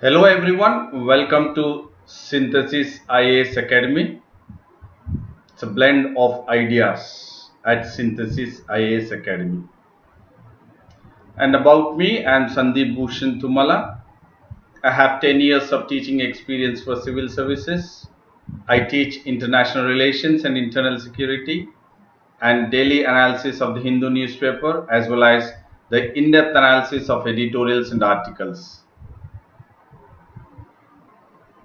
Hello everyone, welcome to Synthesis IAS Academy. It's a blend of ideas at Synthesis IAS Academy. And about me, I am Sandeep Bhushan Tumala. I have 10 years of teaching experience for civil services. I teach international relations and internal security and daily analysis of the Hindu newspaper as well as the in-depth analysis of editorials and articles.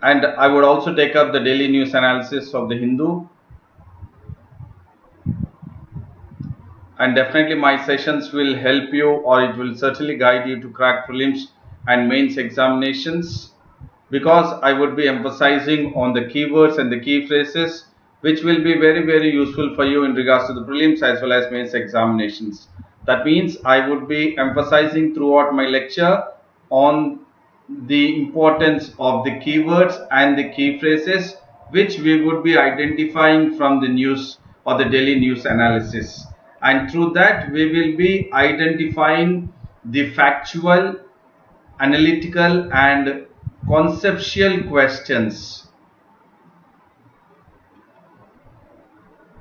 And I would also take up the daily news analysis of the Hindu, and definitely my sessions will help you, or it will certainly guide you to crack prelims and mains examinations, because I would be emphasizing on the keywords and the key phrases which will be very useful for you in regards to the prelims as well as mains examinations. That means I would be emphasizing throughout my lecture on the importance of the keywords and the key phrases which we would be identifying from the news or the daily news analysis, and through that we will be identifying the factual, analytical and conceptual questions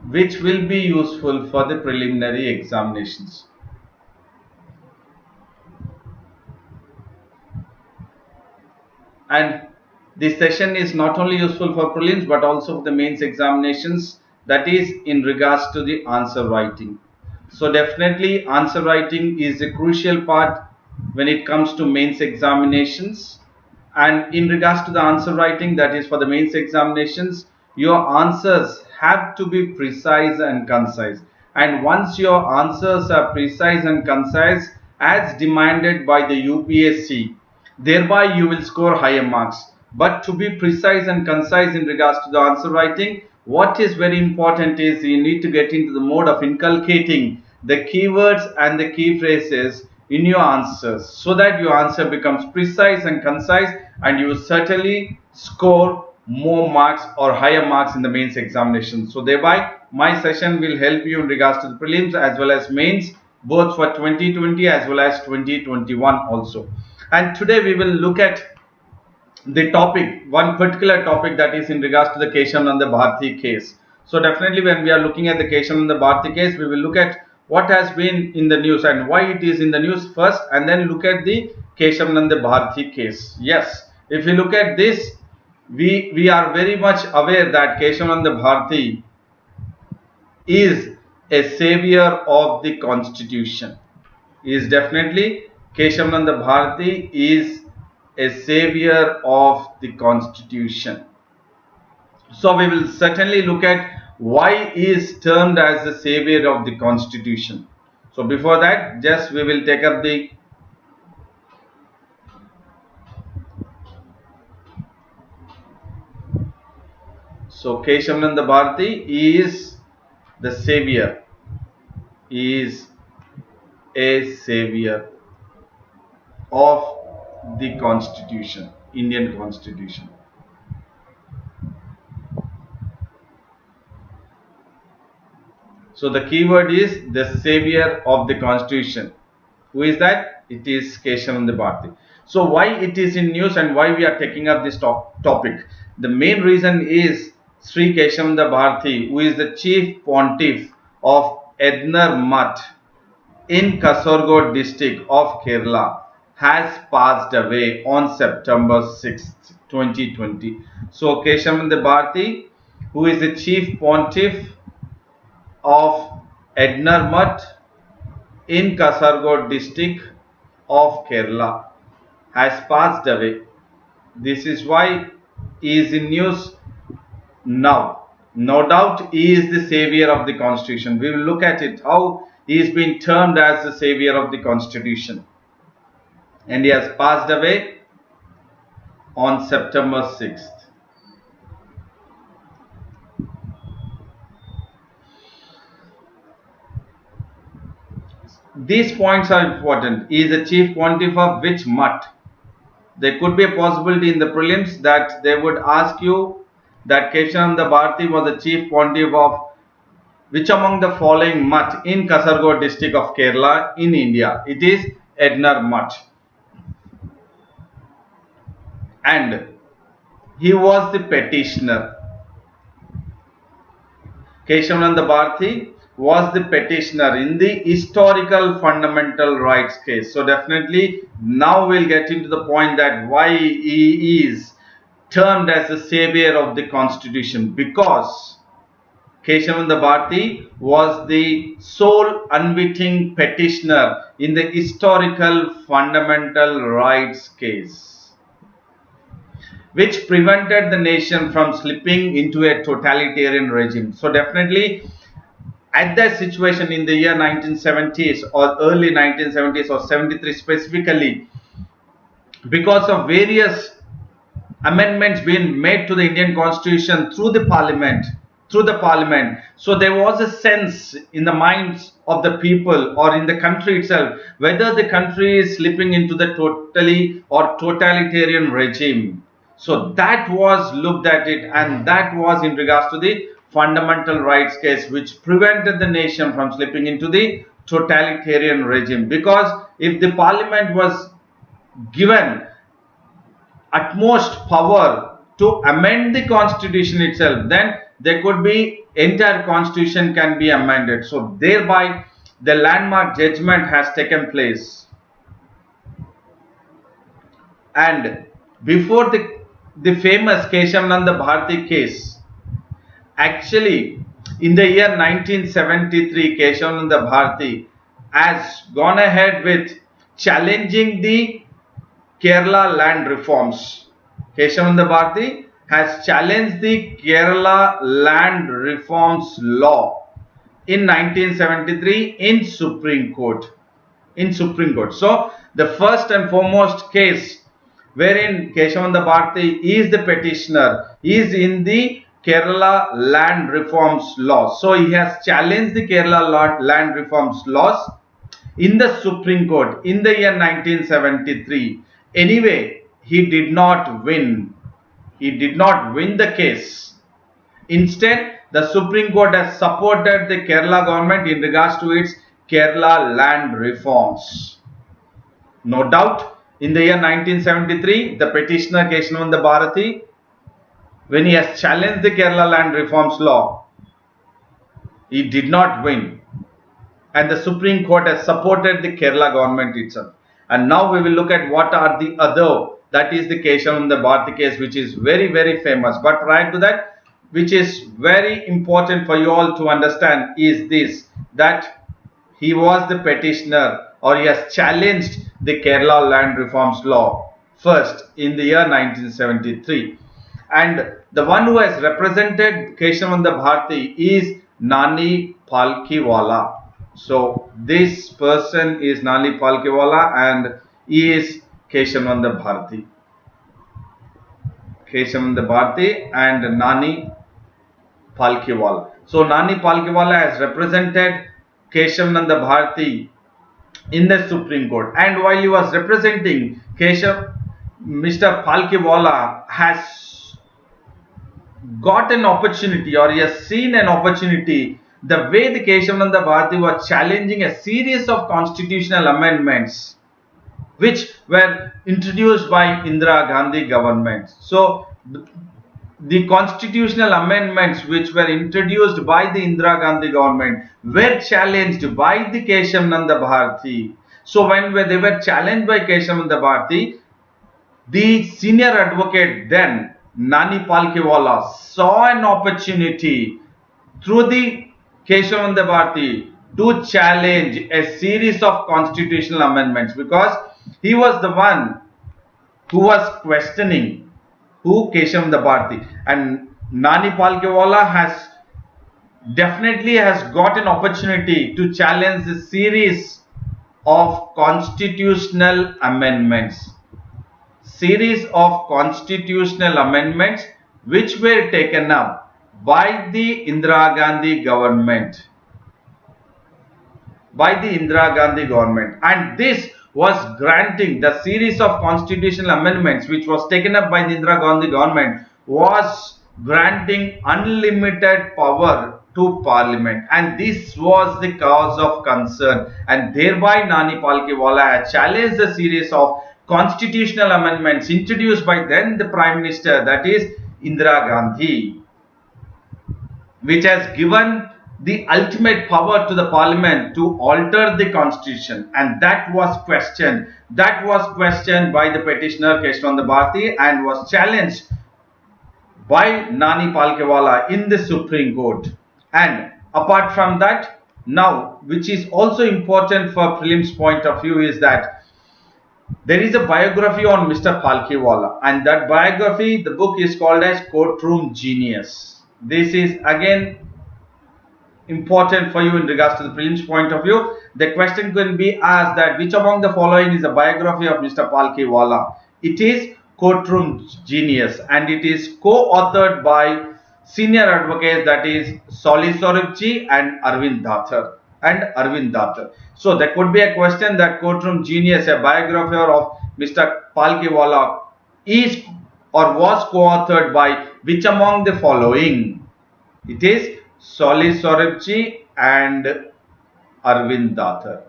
which will be useful for the preliminary examinations. And this session is not only useful for prelims but also for the mains examinations, that is in regards to the answer writing. So definitely answer writing is a crucial part when it comes to mains examinations. And in regards to the answer writing, that is for the mains examinations, your answers have to be precise and concise. And once your answers are precise and concise as demanded by the UPSC, thereby you will score higher marks. But to be precise and concise in regards to the answer writing, what is very important is you need to get into the mode of inculcating the keywords and the key phrases in your answers, so that your answer becomes precise and concise and you will certainly score more marks or higher marks in the mains examination. So thereby my session will help you in regards to the prelims as well as mains, both for 2020 as well as 2021 also. And today we will look at the topic, one particular topic, that is in regards to the Keshavananda Bharati case. So definitely when we are looking at the Keshavananda Bharati case, we will look at what has been in the news and why it is in the news first, and then look at the Keshavananda Bharati case. Yes, if you look at this, we are very much aware that Keshavananda Bharati is a savior of the constitution. Is definitely Keshavananda Bharati is a savior of the constitution. So we will certainly look at why he is termed as the savior of the constitution. So before that, just we will take up the Keshavananda Bharati is the savior, is a savior of the constitution, Indian constitution. So the keyword is the savior of the constitution. Who is that? It is Keshavananda Bharati. So why it is in news and why we are taking up this topic? The main reason is Sri Keshavananda Bharati, who is the chief pontiff of Ednar Mutt in Kasaragod district of Kerala, has passed away on September 6th, 2020. So Keshavananda Bharati, who is the chief pontiff of Ednar Mutt in Kasaragod district of Kerala, has passed away. This is why he is in news now. No doubt he is the savior of the constitution. We will look at it, how he is being termed as the savior of the constitution. And he has passed away on September 6th. These points are important. He is the chief pontiff of which mutt? There could be a possibility in the prelims that they would ask you that Keshavananda Bharati was the chief pontiff of which among the following mutt in Kasaragod district of Kerala in India? It is Ednar Mutt. and he was the petitioner. Keshavananda Bharati was the petitioner in the historical fundamental rights case. So definitely now we'll get into the point that why he is termed as the savior of the constitution, because Keshavananda Bharati was the sole unwitting petitioner in the historical fundamental rights case, which prevented the nation from slipping into a totalitarian regime. So definitely at that situation in the year 1970s or early 1970s or 73 specifically, because of various amendments being made to the Indian constitution through the parliament, so there was a sense in the minds of the people or in the country itself whether the country is slipping into the totally or totalitarian regime. So that was looked at it, and that was in regards to the fundamental rights case, which prevented the nation from slipping into the totalitarian regime. Because if the parliament was given utmost power to amend the constitution itself, then there could be entire constitution can be amended. So thereby the landmark judgment has taken place. And before the famous Keshavananda Bharati case, actually in the year 1973 Keshavananda Bharati has gone ahead with challenging the Kerala land reforms. Keshavananda Bharati has challenged the Kerala land reforms law in 1973 in Supreme Court. So the first and foremost case wherein Keshavananda Bharati is the petitioner is in the Kerala land reforms law. So he has challenged the Kerala land reforms laws in the Supreme Court in the year 1973. Anyway, he did not win. He did not win the case. Instead, the Supreme Court has supported the Kerala government in regards to its Kerala land reforms. No doubt, in the year 1973, the petitioner Keshavananda Bharati, when he has challenged the Kerala land reforms law, he did not win. And the Supreme Court has supported the Kerala government itself. And now we will look at what are the other, that is the Keshavananda Bharati case, which is very, very famous. But prior to that, which is very important for you all to understand is this, that he was the petitioner or he has challenged the Kerala land reforms law first in the year 1973. And the one who has represented Keshavananda Bharati is Nani Palkhiwala. So this person is Nani Palkhiwala and he is Keshavananda Bharati. Keshavananda Bharati and Nani Palkhiwala. So Nani Palkhiwala has represented Keshavananda Bharati in the Supreme Court, and while he was representing Mr. Palkhiwala has got an opportunity, or he has seen an opportunity, the way the Keshavananda Bharati was challenging a series of constitutional amendments which were introduced by Indira Gandhi government. So the constitutional amendments which were introduced by the Indira Gandhi government were challenged by the Keshavananda Bharati. So when they were challenged by Keshavananda Bharati, the senior advocate then, Nani Palkhiwala, saw an opportunity through the Keshavananda Bharati to challenge a series of constitutional amendments, because he was the one who was questioning Keshavananda Bharati, and Nani Palkhiwala has definitely has got an opportunity to challenge the series of constitutional amendments. Series of constitutional amendments which were taken up by the Indira Gandhi government. And this was granting the series of constitutional amendments which was taken up by the Indira Gandhi government was granting unlimited power to parliament, and this was the cause of concern, and thereby Nani Palkhiwala had challenged the series of constitutional amendments introduced by then the Prime Minister, that is Indira Gandhi, which has given the ultimate power to the parliament to alter the constitution, and that was questioned. That was questioned by the petitioner Keshavananda Bharati and was challenged by Nani Palkewala in the Supreme Court. And apart from that, now, which is also important for prelims point of view, is that there is a biography on Mr. Palkewala, and that biography, the book is called as Courtroom Genius. This is again important for you in regards to the prelims point of view. The question can be asked that which among the following is a biography of Mr. Palkewala? It is Courtroom Genius, and it is co-authored by senior advocates, that is Solly Soribji and Arvind Datar. So there could be a question that Courtroom Genius, a biography of Mr. Palkewala, is or was co-authored by which among the following? It is Solly Soribji and Arvind Datar.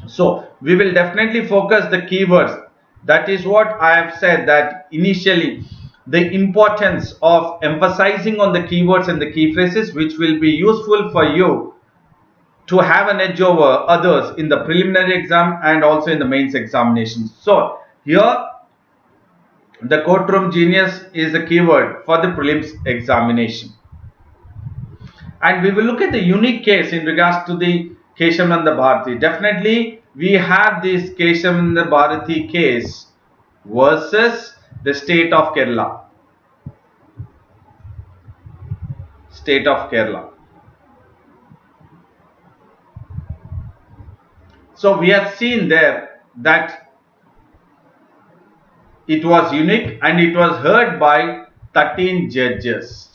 So we will definitely focus the keywords. That is what I have said, that initially the importance of emphasizing on the keywords and the key phrases, which will be useful for you to have an edge over others in the preliminary exam and also in the mains examinations. So here the Courtroom Genius is the keyword for the prelims examination. And we will look at the unique case in regards to the Keshavananda Bharati. Definitely we have this Keshavananda Bharati case versus the state of Kerala. So we have seen there that it was unique and it was heard by 13 judges.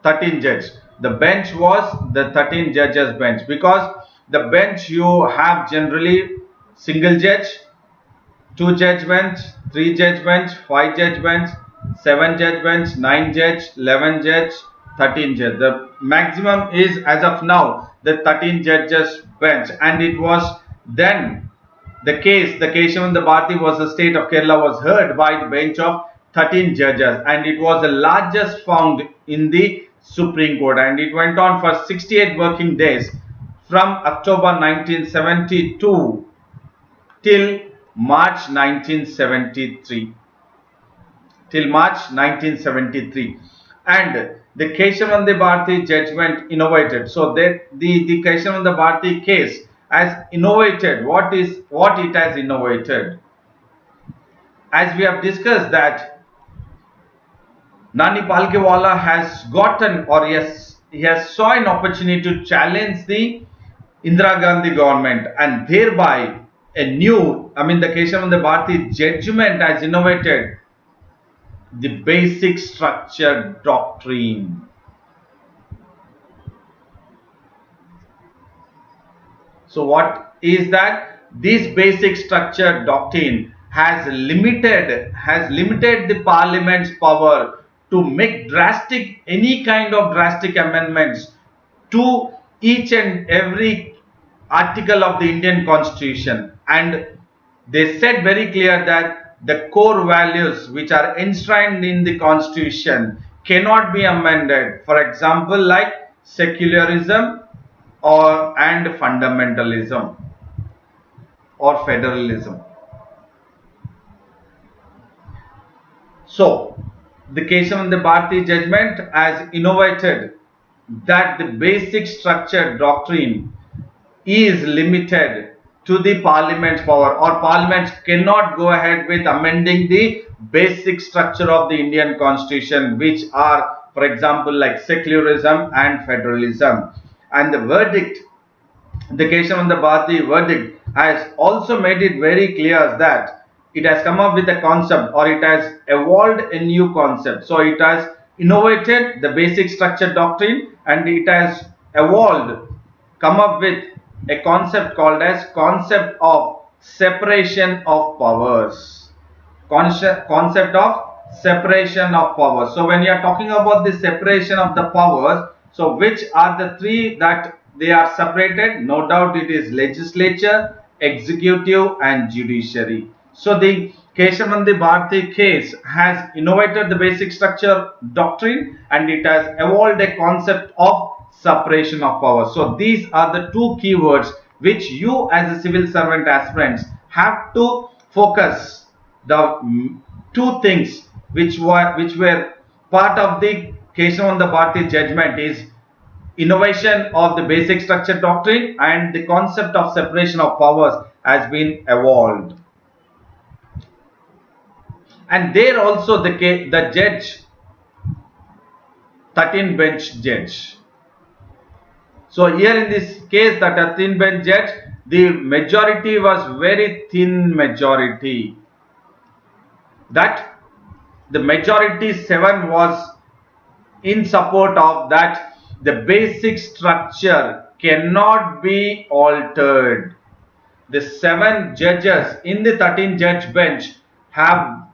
13 judges. The bench was the 13 judges bench, because the bench you have generally single judge, 2 judge bench, 3 judge bench, 5 judge bench, 7 judge bench, 9 judge, 11 judge, 13 judge. The maximum is as of now the 13 judges bench, and it was then the case, the Keshavananda Bharati was the state of Kerala, was heard by the bench of 13 judges, and it was the largest found in the Supreme Court, and it went on for 68 working days from October 1972 till March 1973. And the Keshavananda Bharati judgment innovated. So that the Keshavananda Bharati case has innovated. What it has innovated? As we have discussed, that Nani Palkewala has gotten, or he has saw an opportunity to challenge the Indira Gandhi government, and thereby the Keshavananda Bharati judgment has innovated the basic structure doctrine. So what is that? This basic structure doctrine has limited the parliament's power to make any kind of drastic amendments to each and every article of the Indian Constitution. And they said very clear that the core values which are enshrined in the Constitution cannot be amended. For example, like secularism and fundamentalism or federalism. So the Keshavananda Bharati judgment has innovated that the basic structure doctrine is limited to the parliament's power, or parliament cannot go ahead with amending the basic structure of the Indian Constitution, which are, for example, like secularism and federalism. And the verdict, the Keshavananda Bharati verdict, has also made it very clear that it has come up with a concept, or it has evolved a new concept. So it has innovated the basic structure doctrine, and it has come up with a concept called as concept of separation of powers. Concept of separation of powers. So when you are talking about the separation of the powers, so which are the three that they are separated? No doubt it is legislature, executive and judiciary. So the Keshavnandi Bharati case has innovated the basic structure doctrine and it has evolved a concept of separation of powers. So these are the two keywords which you as a civil servant aspirants have to focus. The two things which were part of the Keshavnanda Bharati judgment is innovation of the basic structure doctrine and the concept of separation of powers has been evolved. And there also the judge, 13 bench judge. So here in this case, the 13 bench judge, the majority was very thin majority. That the majority 7 was in support of that the basic structure cannot be altered. The 7 judges in the 13 judge bench have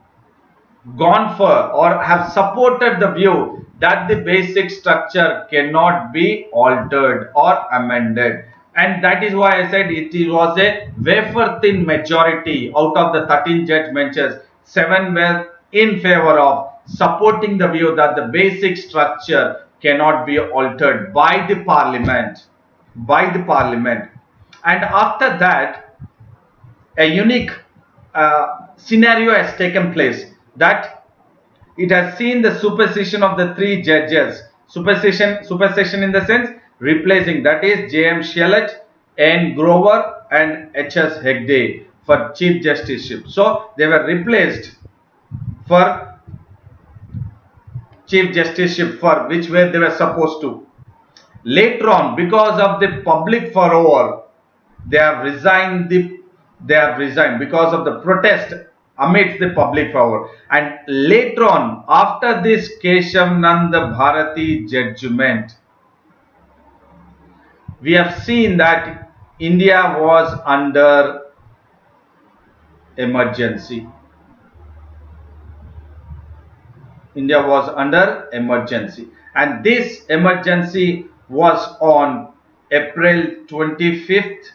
gone for or have supported the view that the basic structure cannot be altered or amended, and that is why I said it was a wafer thin majority. Out of the 13 judge benches, 7 were in favor of supporting the view that the basic structure cannot be altered by the parliament. And after that, a unique scenario has taken place, that it has seen the supersession of the 3 judges. Supersession in the sense replacing, that is J.M. Shellett, N. Grover and H.S. Hegde for Chief Justiceship. So they were replaced for Chief Justiceship, for which way they were supposed to. Later on, because of the public furor, they have resigned because of the protest amidst the public furor. And later on, after this Keshavnanda Bharati judgment, we have seen that India was under emergency. India was under emergency, and this emergency was on April 24th,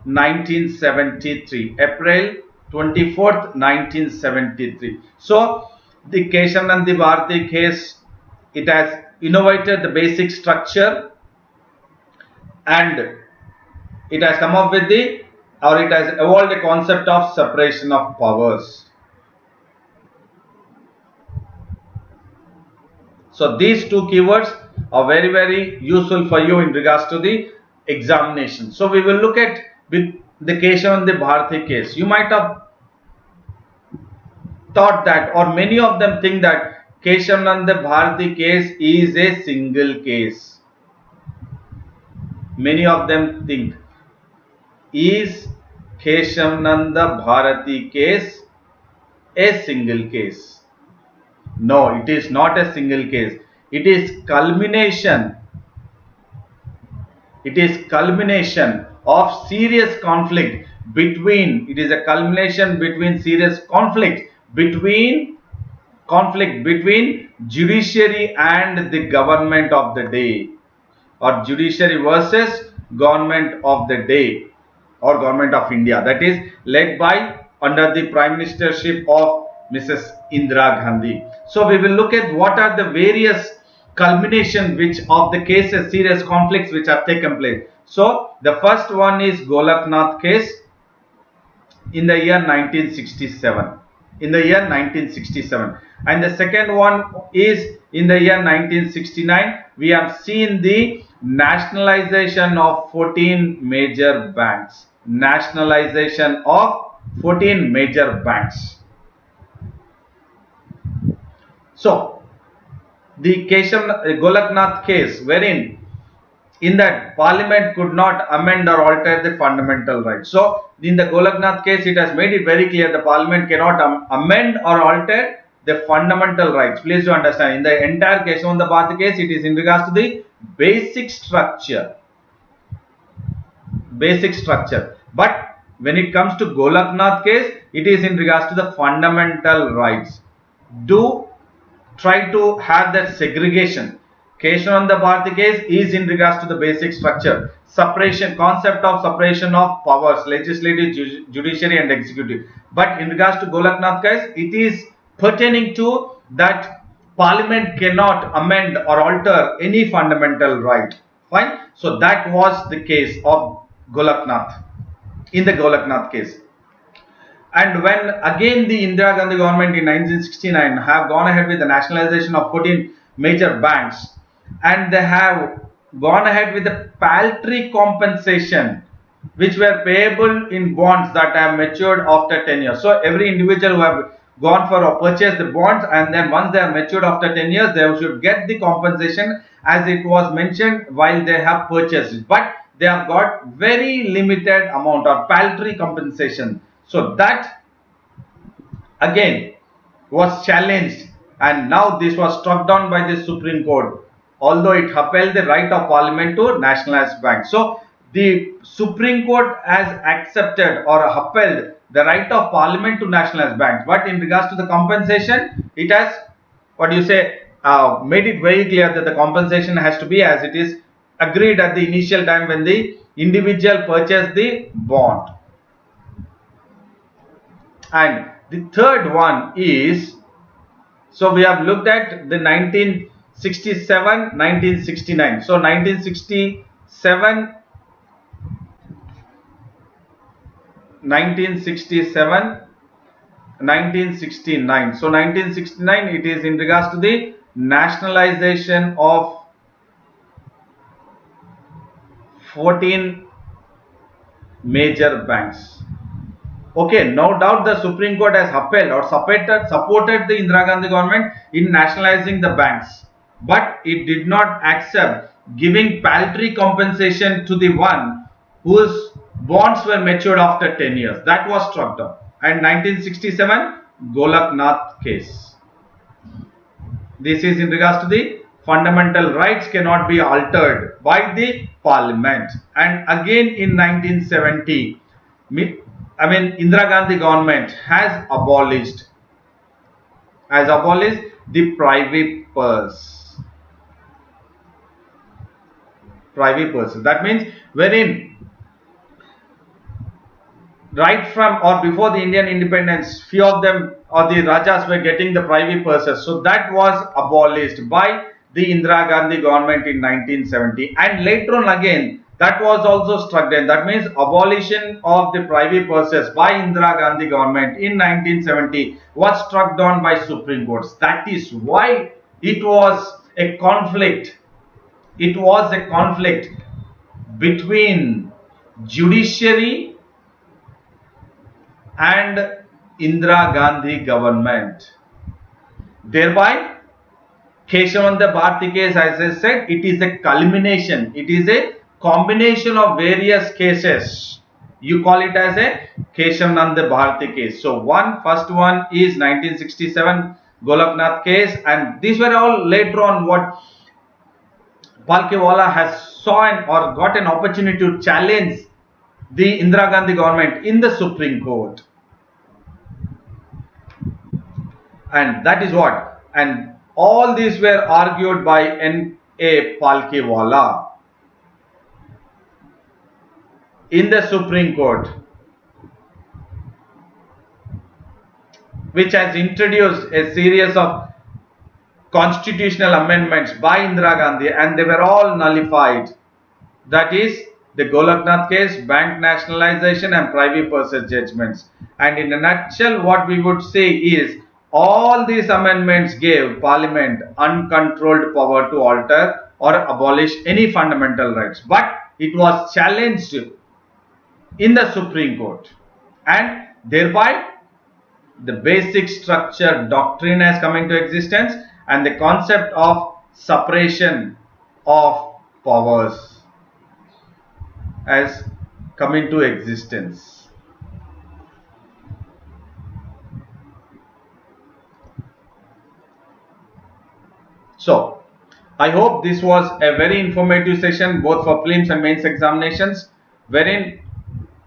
1973. April 24th, 1973. So the Keshavnandi Bharati case, it has innovated the basic structure and it has come up with it has evolved the concept of separation of powers. So these two keywords are very, very useful for you in regards to the examination. So we will look at with the Keshavnandi Bharati case. You might have thought that, or many of them think that Keshavnanda Bharati case is a single case. Many of them think, is Keshavnanda Bharati case a single case? No, it is not a single case. It is culmination. It is culmination of serious conflict between. It is a culmination between serious conflict between judiciary and the government of the day, or judiciary versus government of the day, or government of India, that is led by under the prime ministership of Mrs. Indira Gandhi. So we will look at what are the various culmination which of the cases, serious conflicts which have taken place. So the first one is Golaknath case in the year 1967. In the year 1967. And the second one is in the year 1969. We have seen the nationalization of 14 major banks. Nationalization of 14 major banks. So the Golaknath case, wherein in that parliament could not amend or alter the fundamental rights. So in the Golaknath case, it has made it very clear the parliament cannot amend or alter the fundamental rights. Please do understand, in the entire Keshavnanda Bharati case, it is in regards to the basic structure. Basic structure. But when it comes to Golaknath case, it is in regards to the fundamental rights. Do try to have that segregation. Keshavananda Bharati case is in regards to the basic structure, separation, concept of separation of powers, legislative, judiciary and executive. But in regards to Golaknath case, it is pertaining to that parliament cannot amend or alter any fundamental right. Fine. So that was the case of Golaknath, in the Golaknath case. And when again the Indira Gandhi government in 1969 have gone ahead with the nationalization of 14 major banks, and they have gone ahead with the paltry compensation which were payable in bonds that have matured after 10 years. So every individual who have gone for or purchased the bonds, and then once they are matured after 10 years, they should get the compensation as it was mentioned while they have purchased it. But they have got very limited amount or paltry compensation. So that again was challenged, and now this was struck down by the Supreme Court, although it upheld the right of Parliament to nationalize banks. So the Supreme Court has accepted or upheld the right of Parliament to nationalize banks, but in regards to the compensation, it has, what do you say, made it very clear that the compensation has to be as it is agreed at the initial time when the individual purchased the bond. And the third one is, so we have looked at the 1967, 1969. So 1967, 1967, 1969. So 1969, it is in regards to the nationalization of 14 major banks. Okay, no doubt the Supreme Court has upheld or supported the Indira Gandhi government in nationalizing the banks, but it did not accept giving paltry compensation to the one whose bonds were matured after 10 years. That was struck down. And 1967 Golaknath case. This is in regards to the fundamental rights cannot be altered by the parliament. And again in 1970, Indira Gandhi government has abolished the private purse. Private purses. That means wherein right from or before the Indian independence, few of them or the Rajas were getting the private purses. So that was abolished by the Indira Gandhi government in 1970, and later on again that was also struck down. That means abolition of the private purses by Indira Gandhi government in 1970 was struck down by Supreme Court. That is why it was a conflict. It was a conflict between judiciary and Indira Gandhi government. Thereby, Keshavananda Bharati case, as I said, it is a culmination. It is a combination of various cases. You call it as a Keshavananda Bharati case. So first one is 1967 Golaknath case, and these were all later on what Palkhiwala has saw or got an opportunity to challenge the Indira Gandhi government in the Supreme Court. And that is what, and all these were argued by N.A. Palkhiwala in the Supreme Court, which has introduced a series of constitutional amendments by Indira Gandhi, and they were all nullified. That is the Golaknath case, bank nationalization and private purses judgments. And in a nutshell, what we would say is all these amendments gave Parliament uncontrolled power to alter or abolish any fundamental rights, but it was challenged in the Supreme Court, and thereby the basic structure doctrine has come into existence, and the concept of separation of powers has come into existence. So I hope this was a very informative session both for prelims and mains examinations, wherein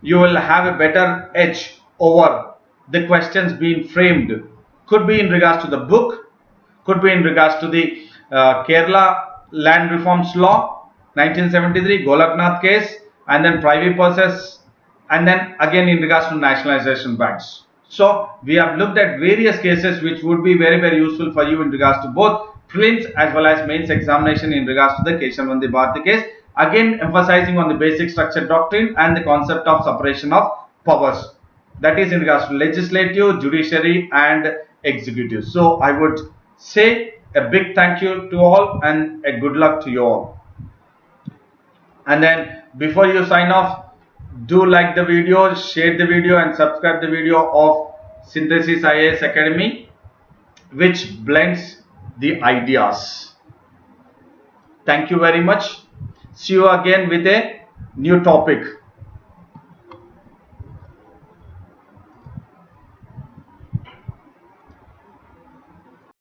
you will have a better edge over the questions being framed. Could be in regards to the book, could be in regards to the Kerala Land Reforms Law 1973, Golaknath case, and then privy purses, and then again in regards to nationalization banks. So we have looked at various cases which would be very useful for you in regards to both prelims as well as mains examination in regards to the Keshavabandi Bharati case. Again emphasizing on the basic structure doctrine and the concept of separation of powers. That is in regards to legislative, judiciary and executive. So I would say a big thank you to all and a good luck to you all. And then before you sign off, do like the video, share the video and subscribe the video of Synthesis IAS Academy, which blends the ideas. Thank you very much. See you again with a new topic.